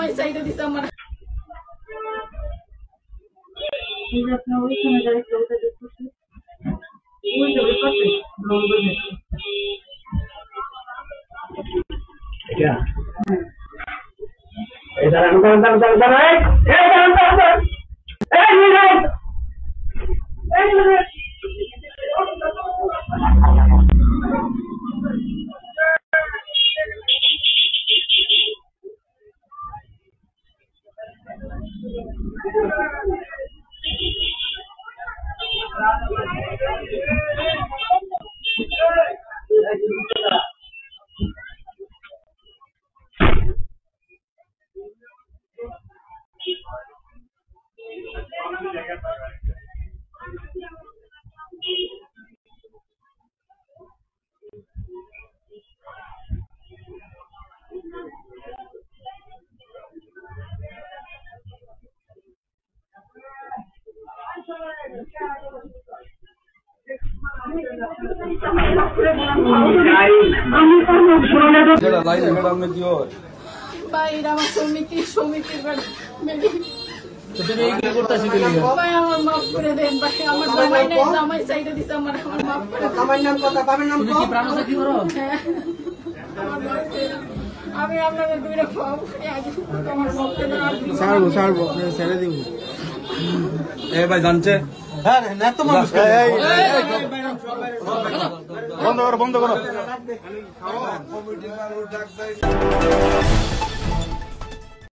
জামাই সাইডে দিছে আমার এই যে আপনার ওইখানে যারা কেউটা দেখতেছে ওই যে ওই পাশে নম্বর দেখো এটা এই দাঁড়ান বাইরে আমার সমিতির ভাই আমার মাফ করে দেন ভাই আমার জামাই নাই জামাই সাইডে দিছে আমার মাফ করে দেন। আমার নাম কথা বাবার নাম কি প্রাণ আছে কি করো হ্যাঁ, আমার মাফ করে দেন। আমি আপনাদের দুইটা পাবো আগে আমার মাফ করে দেন। আর কিছু ছাড়বো ছেড়ে দিব এ ভাই জানছে হ্যাঁ না তো মানুষ বন্ধ করো